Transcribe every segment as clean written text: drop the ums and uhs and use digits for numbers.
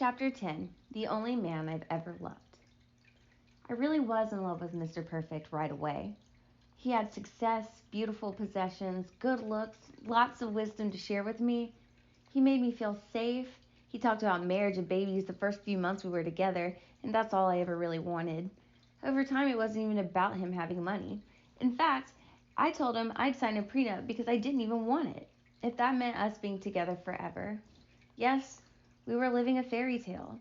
Chapter 10 The Only Man I've Ever Loved. I really was in love with Mr. Perfect right away. He had success, beautiful possessions, good looks, lots of wisdom to share with me. He made me feel safe. He talked about marriage and babies the first few months we were together, and that's all I ever really wanted. Over time, it wasn't even about him having money. In fact, I told him I'd sign a prenup because I didn't even want it, if that meant us being together forever. Yes, we were living a fairy tale.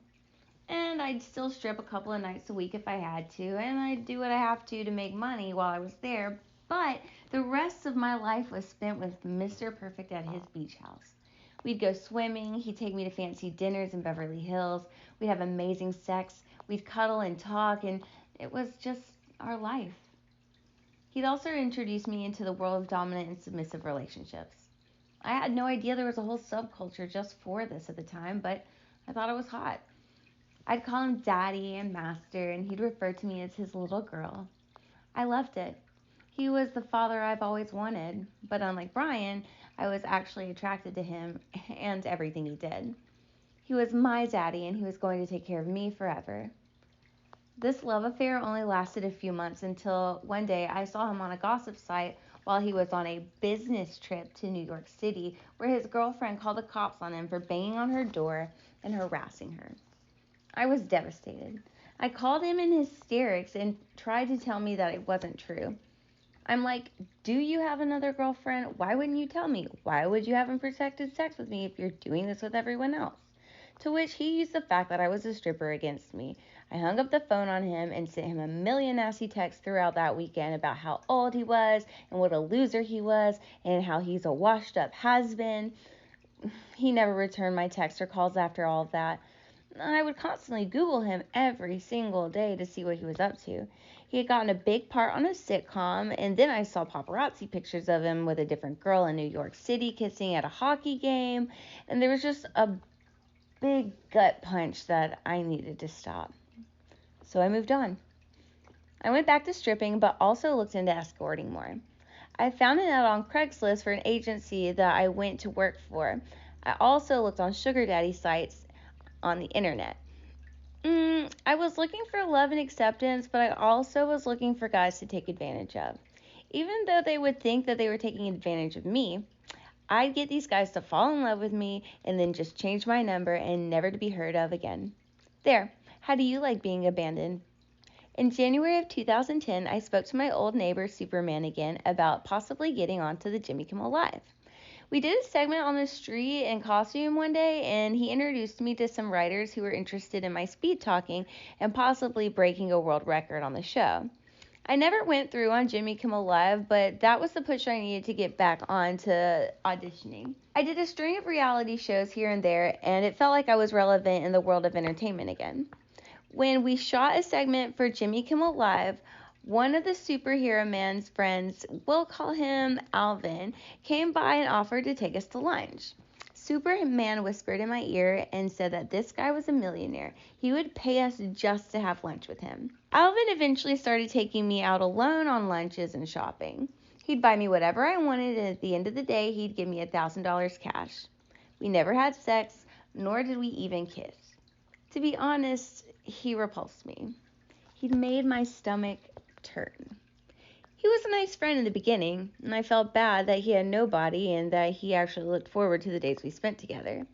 And I'd still strip a couple of nights a week if I had to, and I'd do what I have to make money while I was there. But the rest of my life was spent with Mr. Perfect at his beach house. We'd go swimming, he'd take me to fancy dinners in Beverly Hills, we'd have amazing sex, we'd cuddle and talk, and it was just our life. He'd also introduced me into the world of dominant and submissive relationships. I had no idea there was a whole subculture just for this at the time, but I thought it was hot. I'd call him daddy and master, and he'd refer to me as his little girl. I loved it. He was the father I've always wanted, but unlike Brian, I was actually attracted to him and everything he did. He was my daddy, and he was going to take care of me forever. This love affair only lasted a few months until one day I saw him on a gossip site while he was on a business trip to New York City, where his girlfriend called the cops on him for banging on her door and harassing her. I was devastated. I called him in hysterics and tried to tell me that it wasn't true. I'm like, do you have another girlfriend? Why wouldn't you tell me? Why would you have unprotected sex with me if you're doing this with everyone else? To which he used the fact that I was a stripper against me. I hung up the phone on him and sent him a million nasty texts throughout that weekend about how old he was and what a loser he was and how he's a washed up has-been. He never returned my texts or calls after all of that. I would constantly Google him every single day to see what he was up to. He had gotten a big part on a sitcom, and then I saw paparazzi pictures of him with a different girl in New York City kissing at a hockey game, and there was just a big gut punch that I needed to stop. So I moved on. I went back to stripping, but also looked into escorting more. I found an ad on Craigslist for an agency that I went to work for. I also looked on sugar daddy sites on the internet. I was looking for love and acceptance, but I also was looking for guys to take advantage of. Even though they would think that they were taking advantage of me, I'd get these guys to fall in love with me and then just change my number and never to be heard of again. There, how do you like being abandoned? In January of 2010, I spoke to my old neighbor Superman again about possibly getting onto the Jimmy Kimmel Live. We did a segment on the street in costume one day, and he introduced me to some writers who were interested in my speed talking and possibly breaking a world record on the show. I never went through on Jimmy Kimmel Live, but that was the push I needed to get back on to auditioning. I did a string of reality shows here and there, and it felt like I was relevant in the world of entertainment again. When we shot a segment for Jimmy Kimmel Live, one of the superhero man's friends, we'll call him Alvin, came by and offered to take us to lunch. Superman whispered in my ear and said that this guy was a millionaire. He would pay us just to have lunch with him. Alvin eventually started taking me out alone on lunches and shopping. He'd buy me whatever I wanted, and at the end of the day, he'd give me $1,000 cash. We never had sex, nor did we even kiss. To be honest, he repulsed me. He'd made my stomach turn. He was a nice friend in the beginning, and I felt bad that he had nobody and that he actually looked forward to the days we spent together.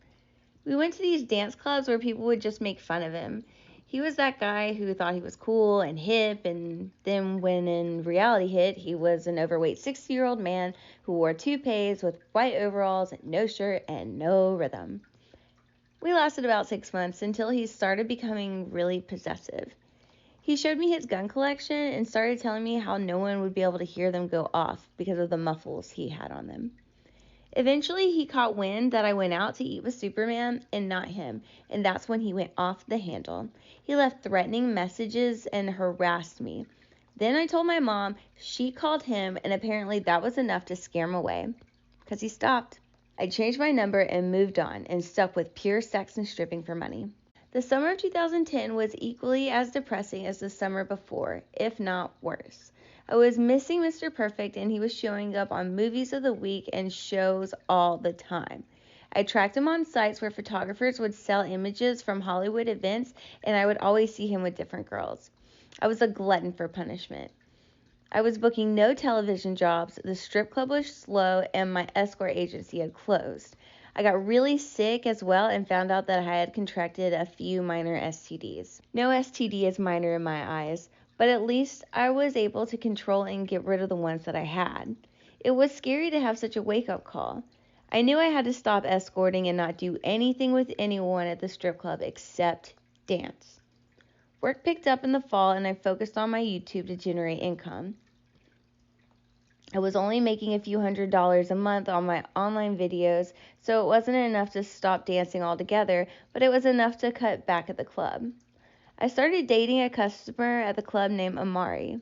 We went to these dance clubs where people would just make fun of him. He was that guy who thought he was cool and hip, and then when in reality hit, he was an overweight 60-year-old man who wore toupees with white overalls and no shirt and no rhythm. We lasted about 6 months until he started becoming really possessive. He showed me his gun collection and started telling me how no one would be able to hear them go off because of the muffles he had on them. Eventually, he caught wind that I went out to eat with Superman and not him, and that's when he went off the handle. He left threatening messages and harassed me. Then I told my mom, she called him, and apparently that was enough to scare him away, because he stopped. I changed my number and moved on and stuck with pure sex and stripping for money. The summer of 2010 was equally as depressing as the summer before, if not worse. I was missing Mr. Perfect, and he was showing up on movies of the week and shows all the time. I tracked him on sites where photographers would sell images from Hollywood events, and I would always see him with different girls. I was a glutton for punishment. I was booking no television jobs, the strip club was slow, and my escort agency had closed. I got really sick as well and found out that I had contracted a few minor STDs. No STD is minor in my eyes, but at least I was able to control and get rid of the ones that I had. It was scary to have such a wake-up call. I knew I had to stop escorting and not do anything with anyone at the strip club except dance. Work picked up in the fall and I focused on my YouTube to generate income. I was only making a few $100s a month on my online videos, so it wasn't enough to stop dancing altogether, but it was enough to cut back at the club. I started dating a customer at the club named Amari.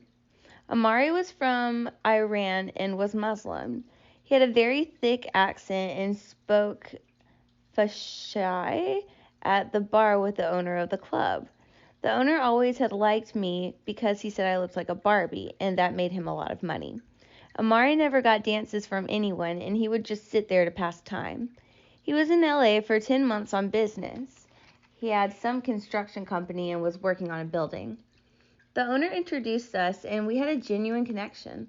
Amari was from Iran and was Muslim. He had a very thick accent and spoke Farsi at the bar with the owner of the club. The owner always had liked me because he said I looked like a Barbie, and that made him a lot of money. Amari never got dances from anyone, and he would just sit there to pass time. He was in LA for 10 months on business. He had some construction company and was working on a building. The owner introduced us, and we had a genuine connection.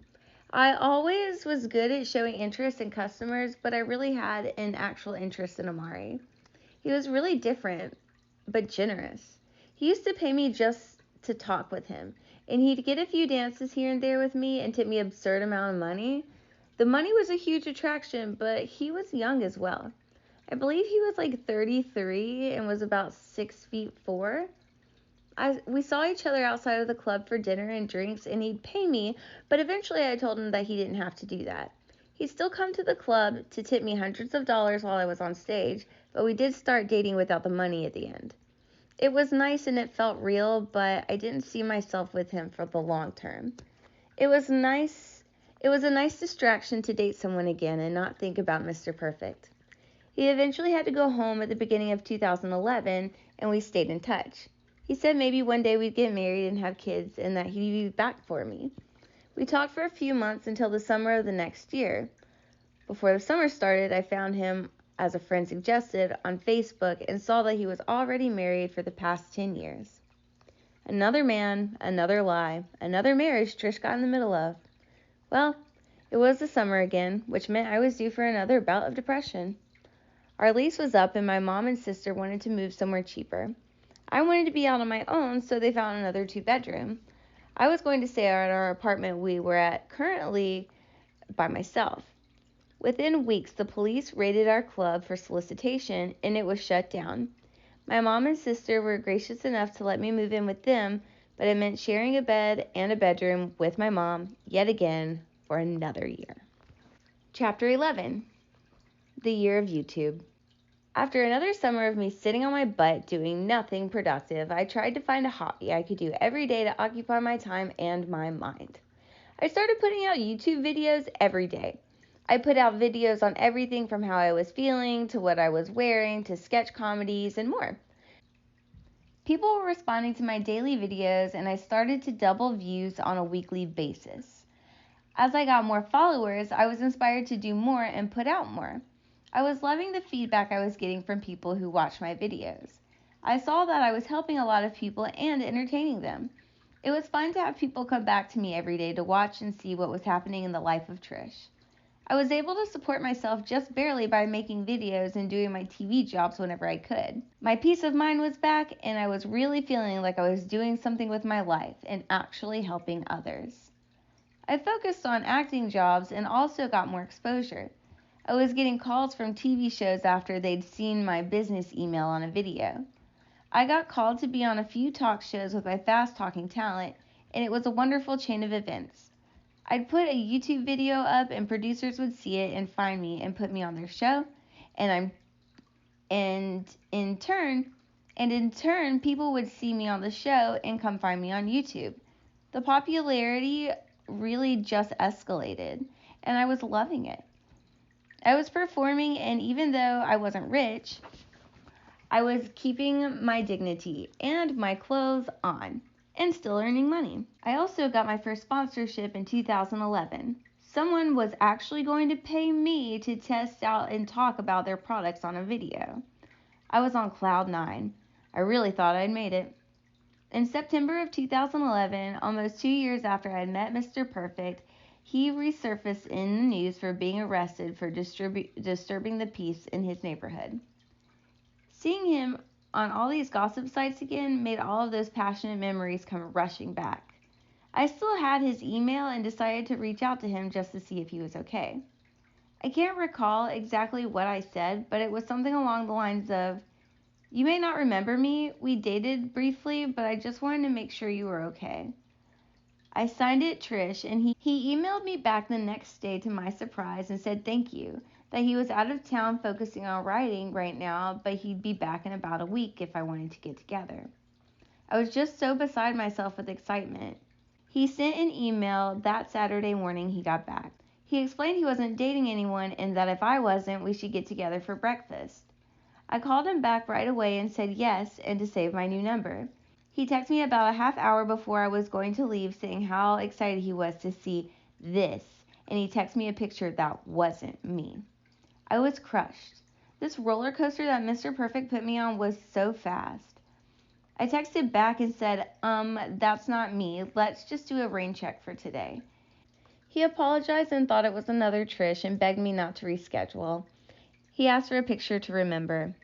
I always was good at showing interest in customers, but I really had an actual interest in Amari. He was really different, but generous. He used to pay me just to talk with him, and he'd get a few dances here and there with me and tip me an absurd amount of money. The money was a huge attraction, but he was young as well. I believe he was like 33 and was about 6'4". We saw each other outside of the club for dinner and drinks, and he'd pay me, but eventually I told him that he didn't have to do that. He'd still come to the club to tip me hundreds of dollars while I was on stage, but we did start dating without the money at the end. It was nice and it felt real, but I didn't see myself with him for the long term. It was a nice distraction to date someone again and not think about Mr. Perfect. He eventually had to go home at the beginning of 2011, and we stayed in touch. He said maybe one day we'd get married and have kids and that he'd be back for me. We talked for a few months until the summer of the next year. Before the summer started, I found him, as a friend suggested, on Facebook and saw that he was already married for the past 10 years. Another man, another lie, another marriage Trish got in the middle of. Well, it was the summer again, which meant I was due for another bout of depression. Our lease was up and my mom and sister wanted to move somewhere cheaper. I wanted to be out on my own, so they found another 2-bedroom. I was going to stay at our apartment we were at currently by myself. Within weeks, the police raided our club for solicitation, and it was shut down. My mom and sister were gracious enough to let me move in with them, but it meant sharing a bed and a bedroom with my mom, yet again, for another year. Chapter 11. The Year of YouTube. After another summer of me sitting on my butt doing nothing productive, I tried to find a hobby I could do every day to occupy my time and my mind. I started putting out YouTube videos every day. I put out videos on everything from how I was feeling, to what I was wearing, to sketch comedies, and more. People were responding to my daily videos, and I started to double views on a weekly basis. As I got more followers, I was inspired to do more and put out more. I was loving the feedback I was getting from people who watched my videos. I saw that I was helping a lot of people and entertaining them. It was fun to have people come back to me every day to watch and see what was happening in the life of Trish. I was able to support myself just barely by making videos and doing my TV jobs whenever I could. My peace of mind was back, and I was really feeling like I was doing something with my life and actually helping others. I focused on acting jobs and also got more exposure. I was getting calls from TV shows after they'd seen my business email on a video. I got called to be on a few talk shows with my fast-talking talent, and it was a wonderful chain of events. I'd put a YouTube video up and producers would see it and find me and put me on their show, and in turn people would see me on the show and come find me on YouTube. The popularity really just escalated, and I was loving it. I was performing, and even though I wasn't rich, I was keeping my dignity and my clothes on and still earning money. I also got my first sponsorship in 2011. Someone was actually going to pay me to test out and talk about their products on a video. I was on cloud nine. I really thought I'd made it. In September of 2011, almost 2 years after I had met Mr. Perfect, he resurfaced in the news for being arrested for disturbing the peace in his neighborhood. Seeing him on all these gossip sites again made all of those passionate memories come rushing back. I still had his email and decided to reach out to him just to see if he was okay. I can't recall exactly what I said, but it was something along the lines of, "You may not remember me, we dated briefly, but I just wanted to make sure you were okay." I signed it Trish, and he emailed me back the next day to my surprise and said thank you, that he was out of town focusing on writing right now, but he'd be back in about a week if I wanted to get together. I was just so beside myself with excitement. He sent an email that Saturday morning he got back. He explained he wasn't dating anyone and that if I wasn't, we should get together for breakfast. I called him back right away and said yes and to save my new number. He texted me about a half hour before I was going to leave saying how excited he was to see this, and he texted me a picture that wasn't me. I was crushed. This roller coaster that Mr. Perfect put me on was so fast. I texted back and said, that's not me. Let's just do a rain check for today. He apologized and thought it was another Trish and begged me not to reschedule. He asked for a picture to remember.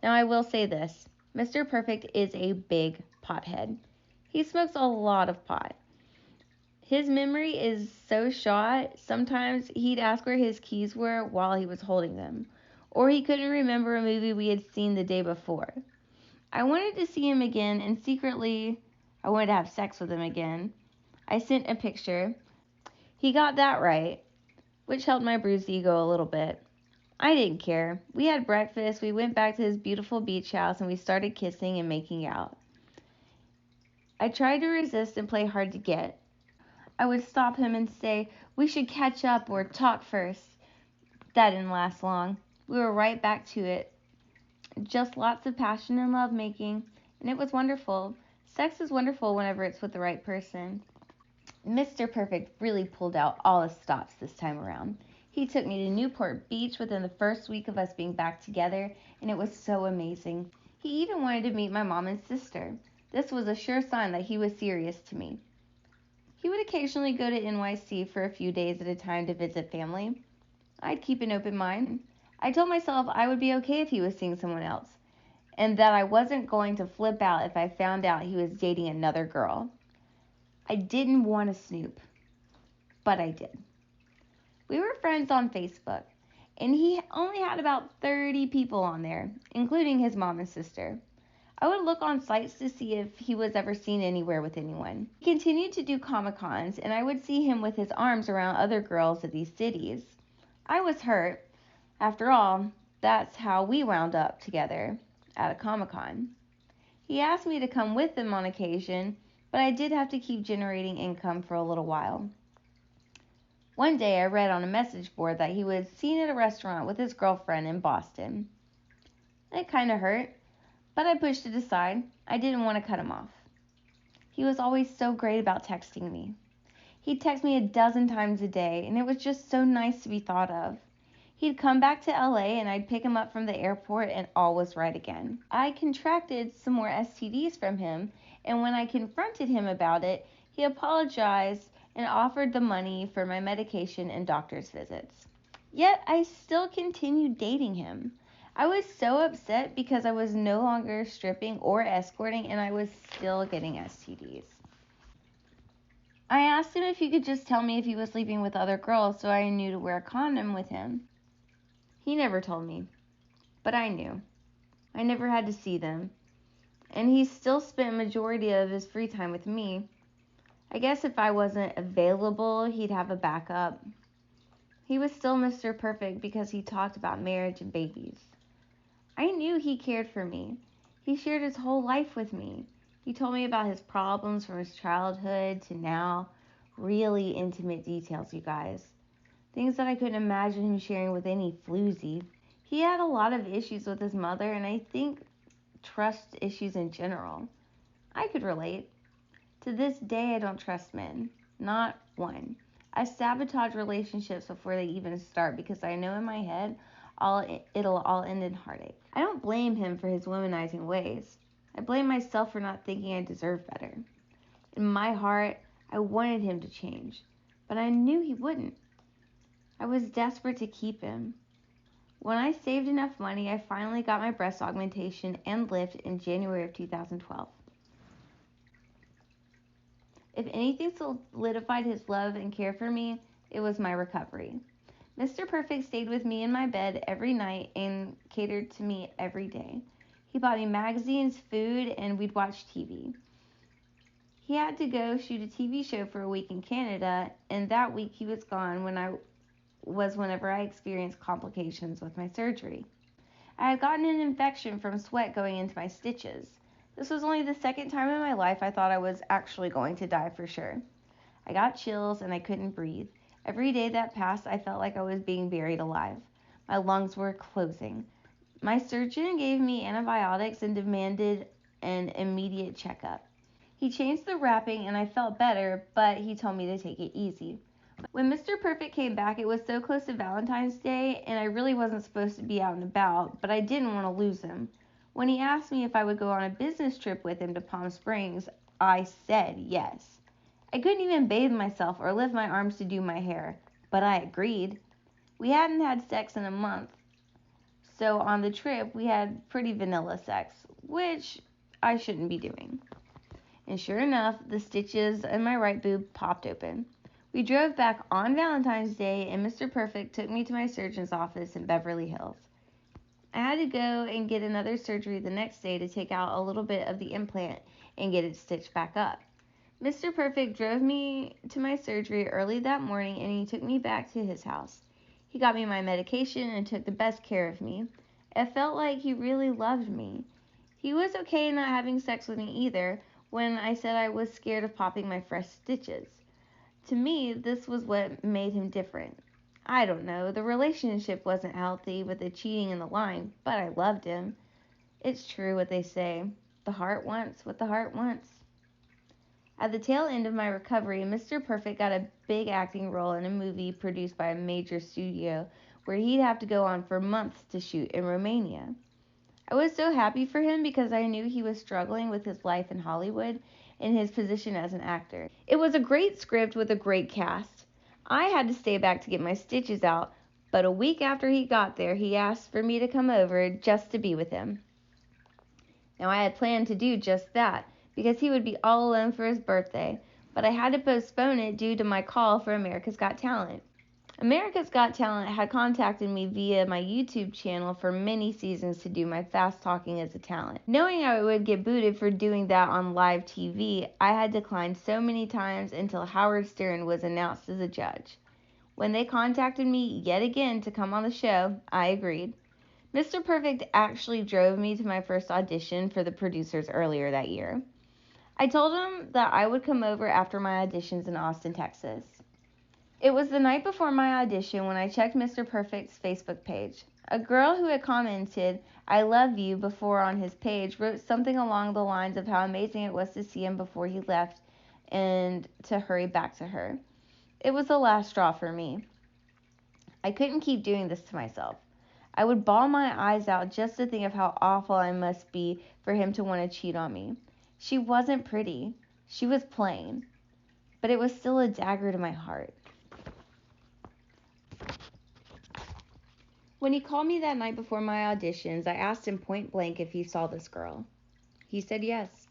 Now I will say this, Mr. Perfect is a big pothead. He smokes a lot of pot. His memory is so shot, sometimes he'd ask where his keys were while he was holding them, or he couldn't remember a movie we had seen the day before. I wanted to see him again, and secretly, I wanted to have sex with him again. I sent a picture. He got that right, which helped my bruised ego a little bit. I didn't care. We had breakfast, we went back to his beautiful beach house, and we started kissing and making out. I tried to resist and play hard to get. I would stop him and say, "We should catch up or talk first." That didn't last long. We were right back to it. Just lots of passion and love making, and it was wonderful. Sex is wonderful whenever it's with the right person. Mr. Perfect really pulled out all the stops this time around. He took me to Newport Beach within the first week of us being back together, and it was so amazing. He even wanted to meet my mom and sister. This was a sure sign that he was serious to me. He would occasionally go to NYC for a few days at a time to visit family. I'd keep an open mind. I told myself I would be okay if he was seeing someone else, and that I wasn't going to flip out if I found out he was dating another girl. I didn't want to snoop, but I did. We were friends on Facebook, and he only had about 30 people on there, including his mom and sister. I would look on sites to see if he was ever seen anywhere with anyone. He continued to do Comic-Cons, and I would see him with his arms around other girls at these cities. I was hurt. After all, that's how we wound up together at a Comic-Con. He asked me to come with him on occasion, but I did have to keep generating income for a little while. One day I read on a message board that he was seen at a restaurant with his girlfriend in Boston. It kind of hurt, but I pushed it aside. I didn't want to cut him off. He was always so great about texting me. He'd text me a dozen times a day, and it was just so nice to be thought of. He'd come back to LA and I'd pick him up from the airport and all was right again. I contracted some more STDs from him, and when I confronted him about it, he apologized and offered the money for my medication and doctor's visits. Yet I still continued dating him. I was so upset because I was no longer stripping or escorting, and I was still getting STDs. I asked him if he could just tell me if he was sleeping with other girls so I knew to wear a condom with him. He never told me, but I knew. I never had to see them, and he still spent a majority of his free time with me. I guess if I wasn't available, he'd have a backup. He was still Mr. Perfect because he talked about marriage and babies. I knew he cared for me. He shared his whole life with me. He told me about his problems from his childhood to now. Really intimate details, you guys. Things that I couldn't imagine him sharing with any floozy. He had a lot of issues with his mother, and I think trust issues in general. I could relate. To this day, I don't trust men. Not one. I sabotage relationships before they even start because I know in my head it'll all end in heartache. I don't blame him for his womanizing ways. I blame myself for not thinking I deserved better. In my heart, I wanted him to change, but I knew he wouldn't. I was desperate to keep him. When I saved enough money, I finally got my breast augmentation and lift in January of 2012. If anything solidified his love and care for me, it was my recovery. Mr. Perfect stayed with me in my bed every night and catered to me every day. He bought me magazines, food, and we'd watch TV. He had to go shoot a TV show for a week in Canada, and that week he was gone whenever I experienced complications with my surgery. I had gotten an infection from sweat going into my stitches. This was only the second time in my life I thought I was actually going to die for sure. I got chills and I couldn't breathe. Every day that passed, I felt like I was being buried alive. My lungs were closing. My surgeon gave me antibiotics and demanded an immediate checkup. He changed the wrapping and I felt better, but he told me to take it easy. When Mr. Perfect came back, it was so close to Valentine's Day, and I really wasn't supposed to be out and about, but I didn't want to lose him. When he asked me if I would go on a business trip with him to Palm Springs, I said yes. I couldn't even bathe myself or lift my arms to do my hair, but I agreed. We hadn't had sex in a month, so on the trip we had pretty vanilla sex, which I shouldn't be doing. And sure enough, the stitches in my right boob popped open. We drove back on Valentine's Day, and Mr. Perfect took me to my surgeon's office in Beverly Hills. I had to go and get another surgery the next day to take out a little bit of the implant and get it stitched back up. Mr. Perfect drove me to my surgery early that morning, and he took me back to his house. He got me my medication and took the best care of me. It felt like he really loved me. He was okay not having sex with me either when I said I was scared of popping my fresh stitches. To me, this was what made him different. I don't know, the relationship wasn't healthy with the cheating and the lying, but I loved him. It's true what they say, the heart wants what the heart wants. At the tail end of my recovery, Mr. Perfect got a big acting role in a movie produced by a major studio where he'd have to go on for months to shoot in Romania. I was so happy for him because I knew he was struggling with his life in Hollywood and his position as an actor. It was a great script with a great cast. I had to stay back to get my stitches out, but a week after he got there, he asked for me to come over just to be with him. Now, I had planned to do just that because he would be all alone for his birthday, but I had to postpone it due to my call for America's Got Talent. America's Got Talent had contacted me via my YouTube channel for many seasons to do my fast talking as a talent. Knowing I would get booted for doing that on live TV, I had declined so many times until Howard Stern was announced as a judge. When they contacted me yet again to come on the show, I agreed. Mr. Perfect actually drove me to my first audition for the producers earlier that year. I told him that I would come over after my auditions in Austin, Texas. It was the night before my audition when I checked Mr. Perfect's Facebook page. A girl who had commented, "I love you," before on his page wrote something along the lines of how amazing it was to see him before he left and to hurry back to her. It was the last straw for me. I couldn't keep doing this to myself. I would bawl my eyes out just to think of how awful I must be for him to want to cheat on me. She wasn't pretty. She was plain. But it was still a dagger to my heart. When he called me that night before my auditions, I asked him point blank if he saw this girl. He said yes.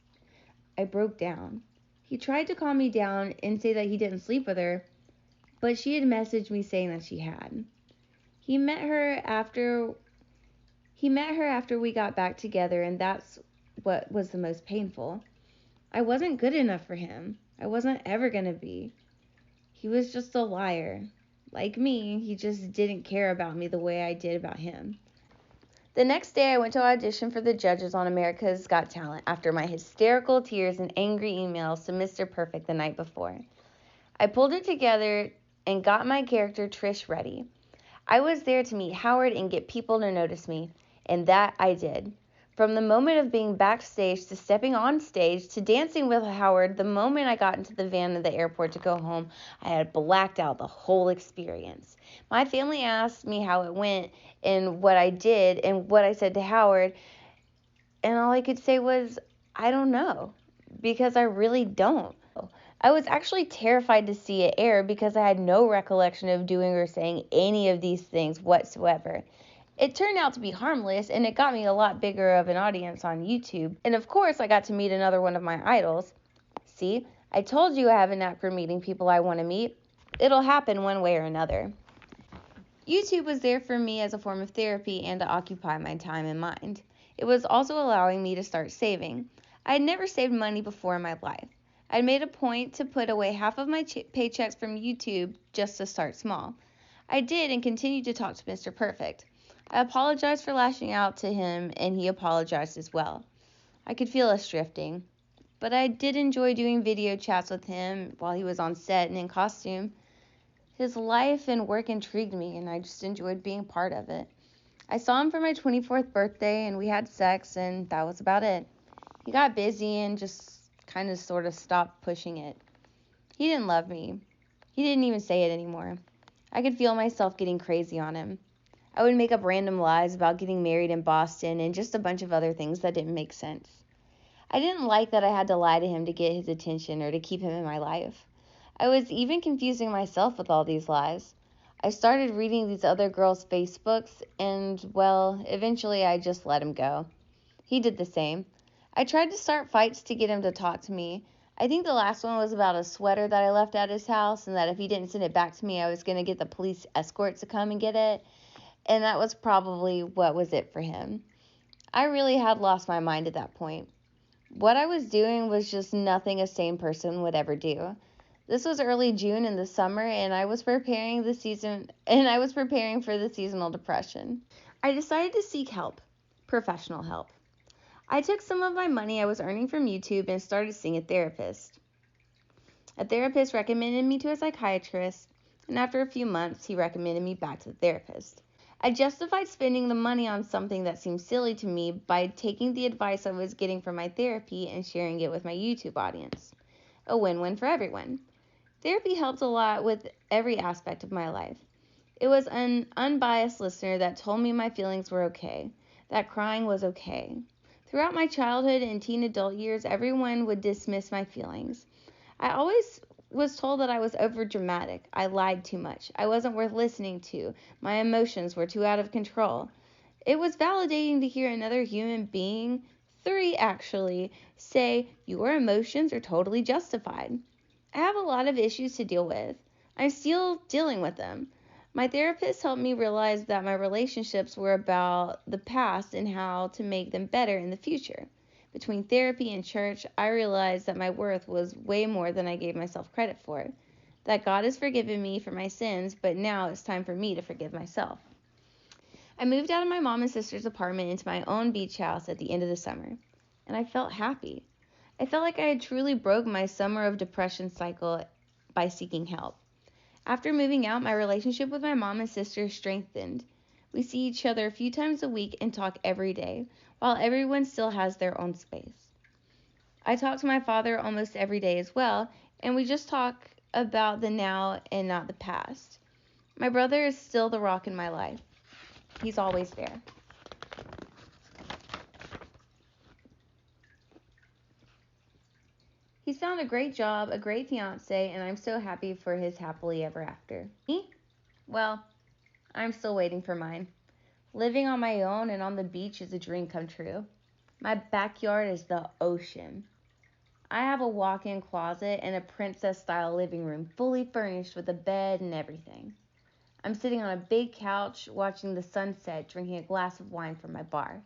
I broke down. He tried to calm me down and say that he didn't sleep with her, but she had messaged me saying that she had. He met her after we got back together, and that's what was the most painful. I wasn't good enough for him. I wasn't ever going to be. He was just a liar. Like me, he just didn't care about me the way I did about him. The next day, I went to audition for the judges on America's Got Talent after my hysterical tears and angry emails to Mr. Perfect the night before. I pulled it together and got my character Trish ready. I was there to meet Howard and get people to notice me, and that I did. From the moment of being backstage to stepping on stage to dancing with Howard, the moment I got into the van at the airport to go home, I had blacked out the whole experience. My family asked me how it went and what I did and what I said to Howard, and all I could say was, I don't know, because I really don't. I was actually terrified to see it air because I had no recollection of doing or saying any of these things whatsoever. It turned out to be harmless, and it got me a lot bigger of an audience on YouTube. And of course, I got to meet another one of my idols. See, I told you I have a knack for meeting people I want to meet. It'll happen one way or another. YouTube was there for me as a form of therapy and to occupy my time and mind. It was also allowing me to start saving. I had never saved money before in my life. I'd made a point to put away half of my paychecks from YouTube just to start small. I did and continued to talk to Mr. Perfect. I apologized for lashing out to him, and he apologized as well. I could feel us drifting, but I did enjoy doing video chats with him while he was on set and in costume. His life and work intrigued me, and I just enjoyed being part of it. I saw him for my 24th birthday, and we had sex, and that was about it. He got busy and just kind of sort of stopped pushing it. He didn't love me. He didn't even say it anymore. I could feel myself getting crazy on him. I would make up random lies about getting married in Boston and just a bunch of other things that didn't make sense. I didn't like that I had to lie to him to get his attention or to keep him in my life. I was even confusing myself with all these lies. I started reading these other girls' Facebooks, and, well, eventually I just let him go. He did the same. I tried to start fights to get him to talk to me. I think the last one was about a sweater that I left at his house, and that if he didn't send it back to me, I was going to get the police escort to come and get it. And that was probably what was it for him. I really had lost my mind at that point. What I was doing was just nothing a sane person would ever do. This was early June in the summer, and I was preparing for the seasonal depression. I decided to seek help, professional help. I took some of my money I was earning from YouTube and started seeing a therapist. A therapist recommended me to a psychiatrist, and after a few months, he recommended me back to the therapist. I justified spending the money on something that seemed silly to me by taking the advice I was getting from my therapy and sharing it with my YouTube audience. A win-win for everyone. Therapy helped a lot with every aspect of my life. It was an unbiased listener that told me my feelings were okay, that crying was okay. Throughout my childhood and teen adult years, everyone would dismiss my feelings. I always was told that I was overdramatic. I lied too much. I wasn't worth listening to. My emotions were too out of control. It was validating to hear another human being, three actually, say, your emotions are totally justified. I have a lot of issues to deal with. I'm still dealing with them. My therapist helped me realize that my relationships were about the past and how to make them better in the future. Between therapy and church, I realized that my worth was way more than I gave myself credit for. That God has forgiven me for my sins, but now it's time for me to forgive myself. I moved out of my mom and sister's apartment into my own beach house at the end of the summer, and I felt happy. I felt like I had truly broke my summer of depression cycle by seeking help. After moving out, my relationship with my mom and sister strengthened. We see each other a few times a week and talk every day, while everyone still has their own space. I talk to my father almost every day as well, and we just talk about the now and not the past. My brother is still the rock in my life. He's always there. He's found a great job, a great fiance, and I'm so happy for his happily ever after. Me? Well, I'm still waiting for mine. Living on my own and on the beach is a dream come true. My backyard is the ocean. I have a walk-in closet and a princess-style living room fully furnished with a bed and everything. I'm sitting on a big couch watching the sunset, drinking a glass of wine from my bar.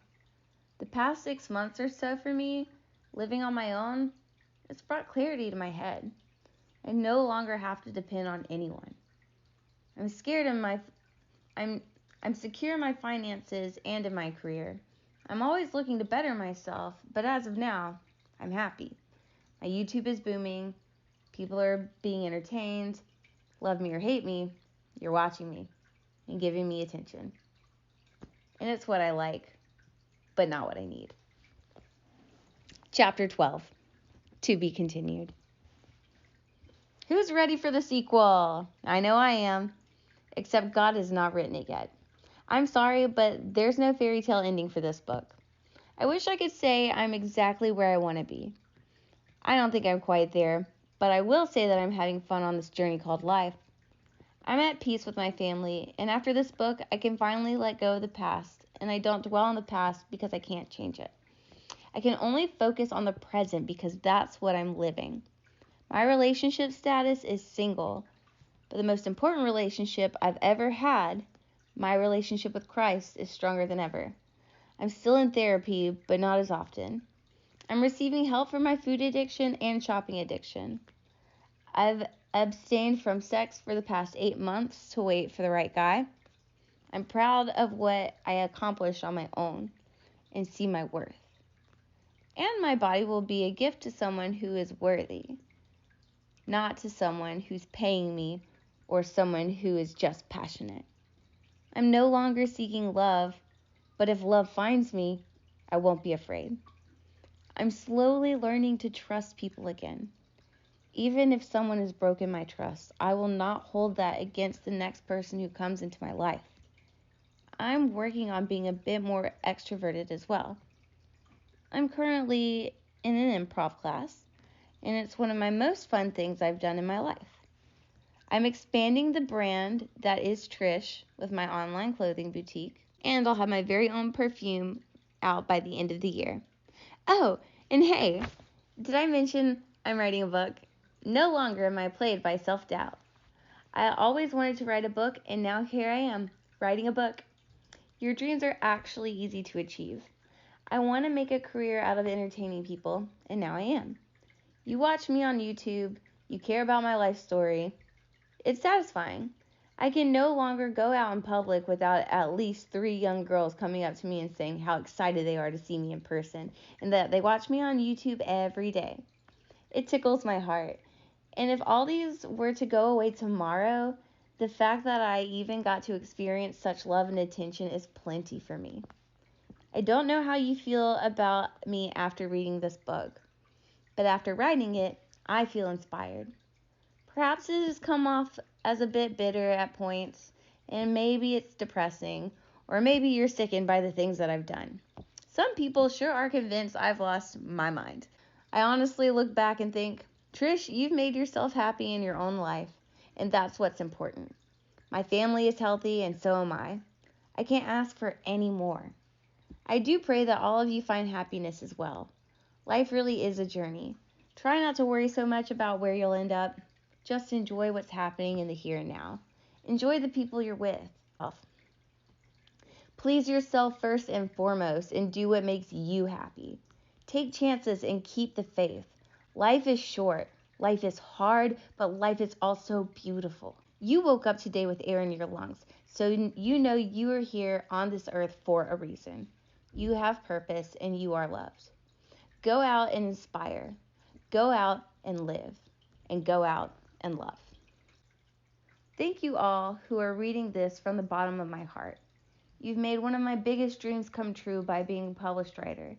The past 6 months or so for me, living on my own, it's brought clarity to my head. I no longer have to depend on anyone. I'm secure in my finances and in my career. I'm always looking to better myself, but as of now, I'm happy. My YouTube is booming. People are being entertained. Love me or hate me, you're watching me and giving me attention. And it's what I like, but not what I need. Chapter 12. To be continued. Who's ready for the sequel? I know I am. Except God has not written it yet. I'm sorry, but there's no fairy tale ending for this book. I wish I could say I'm exactly where I want to be. I don't think I'm quite there, but I will say that I'm having fun on this journey called life. I'm at peace with my family, and after this book, I can finally let go of the past, and I don't dwell on the past because I can't change it. I can only focus on the present because that's what I'm living. My relationship status is single, but the most important relationship I've ever had, my relationship with Christ, is stronger than ever. I'm still in therapy, but not as often. I'm receiving help for my food addiction and shopping addiction. I've abstained from sex for the past 8 months to wait for the right guy. I'm proud of what I accomplished on my own and see my worth. And my body will be a gift to someone who is worthy, not to someone who's paying me or someone who is just passionate. I'm no longer seeking love, but if love finds me, I won't be afraid. I'm slowly learning to trust people again. Even if someone has broken my trust, I will not hold that against the next person who comes into my life. I'm working on being a bit more extroverted as well. I'm currently in an improv class, and it's one of my most fun things I've done in my life. I'm expanding the brand that is Trish with my online clothing boutique, and I'll have my very own perfume out by the end of the year. Oh, and hey, did I mention I'm writing a book? No longer am I plagued by self-doubt. I always wanted to write a book, and now here I am, writing a book. Your dreams are actually easy to achieve. I want to make a career out of entertaining people, and now I am. You watch me on YouTube, you care about my life story. It's satisfying. I can no longer go out in public without at least 3 young girls coming up to me and saying how excited they are to see me in person, and that they watch me on YouTube every day. It tickles my heart. And if all these were to go away tomorrow, the fact that I even got to experience such love and attention is plenty for me. I don't know how you feel about me after reading this book, but after writing it, I feel inspired. Perhaps it has come off as a bit bitter at points, and maybe it's depressing, or maybe you're sickened by the things that I've done. Some people sure are convinced I've lost my mind. I honestly look back and think, Trish, you've made yourself happy in your own life, and that's what's important. My family is healthy, and so am I. I can't ask for any more. I do pray that all of you find happiness as well. Life really is a journey. Try not to worry so much about where you'll end up. Just enjoy what's happening in the here and now. Enjoy the people you're with. Please yourself first and foremost and do what makes you happy. Take chances and keep the faith. Life is short. Life is hard, but life is also beautiful. You woke up today with air in your lungs, so you know you are here on this earth for a reason. You have purpose and you are loved. Go out and inspire. Go out and live. And go out and love. Thank you all who are reading this from the bottom of my heart. You've made one of my biggest dreams come true by being a published writer.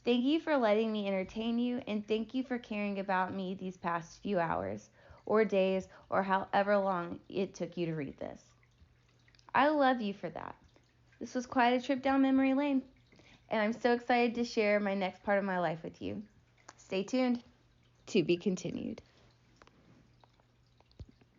Thank you for letting me entertain you, and thank you for caring about me these past few hours, or days, or however long it took you to read this. I love you for that. This was quite a trip down memory lane, and I'm so excited to share my next part of my life with you. Stay tuned. To be continued.